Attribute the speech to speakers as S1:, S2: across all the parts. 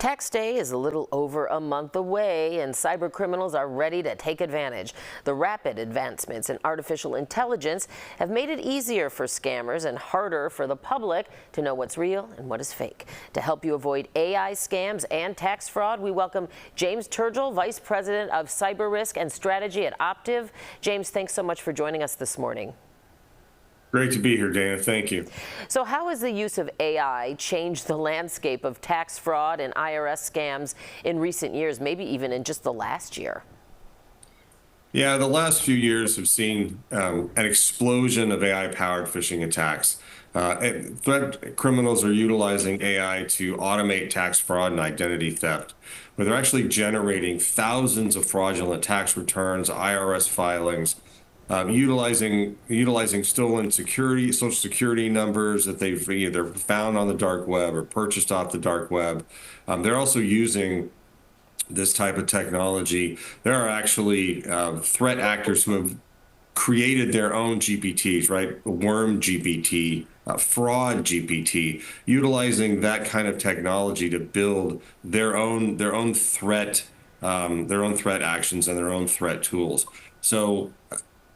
S1: Tax day is a little over a month away, and cybercriminals are ready to take advantage. The rapid advancements in artificial intelligence have made it easier for scammers and harder for the public to know what's real and what is fake. To help you avoid AI scams and tax fraud, we welcome James Turgel, Vice President of Cyber Risk and Strategy at Optiv. James, thanks so much for joining us this morning.
S2: Great to be here, Dana. Thank you.
S1: So how has the use of AI changed the landscape of tax fraud and IRS scams in recent years, maybe even in just the last year?
S2: Yeah, the last few years have seen an explosion of AI-powered phishing attacks. Threat criminals are utilizing AI to automate tax fraud and identity theft, where they're actually generating thousands of fraudulent tax returns, IRS filings, utilizing stolen social security numbers that they've either found on the dark web or purchased off the dark web. They're also using this type of technology. There are actually threat actors who have created their own GPTs, right? Worm GPT, fraud GPT, utilizing that kind of technology to build their own threat actions and their own threat tools. So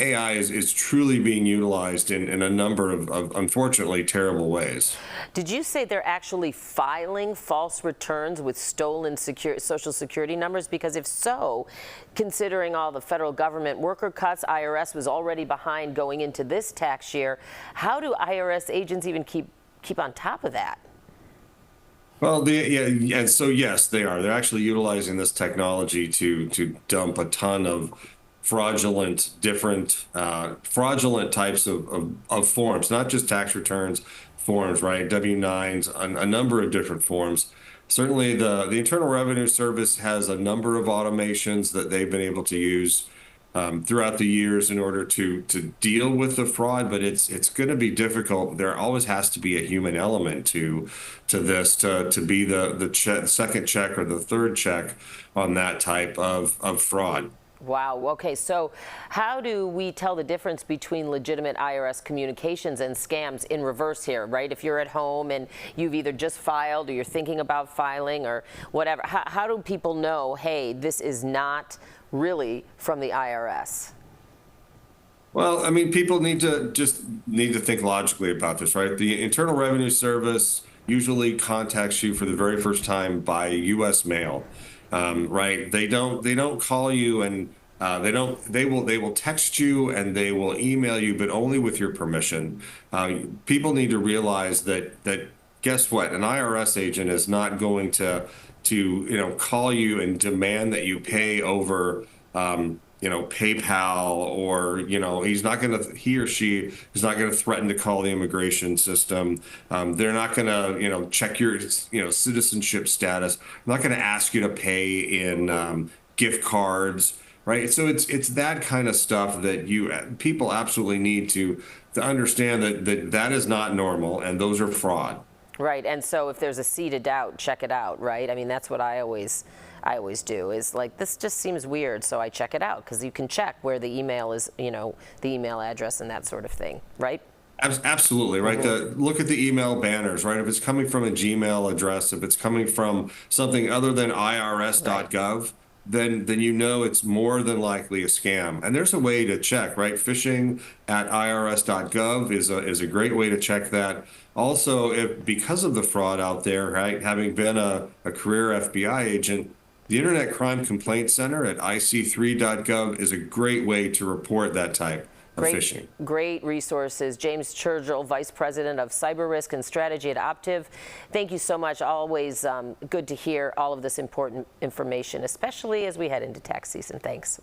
S2: AI is truly being utilized in a number of unfortunately terrible ways.
S1: Did you say they're actually filing false returns with stolen social security numbers? Because if so, considering all the federal government worker cuts, IRS was already behind going into this tax year. How do IRS agents even keep on top of that?
S2: Well, and so yes, they are. They're actually utilizing this technology to dump a ton of fraudulent types of forms, not just tax returns forms, right? W-9s, a number of different forms. Certainly the Internal Revenue Service has a number of automations that they've been able to use throughout the years in order to deal with the fraud, but it's going to be difficult. There always has to be a human element to this to be the second check or the third check on that type of fraud.
S1: Wow. Okay. So how do we tell the difference between legitimate IRS communications and scams in reverse here, right? If you're at home and you've either just filed or you're thinking about filing or whatever, how do people know, hey, this is not really from the IRS?
S2: Well, I mean, people need to think logically about this, right? The Internal Revenue Service usually contacts you for the very first time by U.S. mail. Right? They don't call you, and they will text you and they will email you, but only with your permission. People need to realize that guess what? An IRS agent is not going to call you and demand that you pay over PayPal, or he or she is not going to threaten to call the immigration system. They're not going to check your citizenship status. They're not going to ask you to pay in gift cards, right? So it's that kind of stuff that people absolutely need to understand that is not normal, and those are fraud.
S1: Right. And so if there's a seed of doubt, check it out, right? I mean, that's what I always do, is like, this just seems weird, so I check it out, because you can check where the email is, the email address and that sort of thing, right?
S2: Absolutely, right. Look at the email banners, right? If it's coming from a Gmail address, if it's coming from something other than irs.gov, right, then it's more than likely a scam. And there's a way to check, right? Phishing at irs.gov is a great way to check that. Also, because of the fraud out there, right, having been a career FBI agent, the Internet Crime Complaint Center at ic3.gov is a great way to report that type of phishing.
S1: Great resources. James Turgel, Vice President of Cyber Risk and Strategy at Optiv. Thank you so much. Always good to hear all of this important information, especially as we head into tax season. Thanks.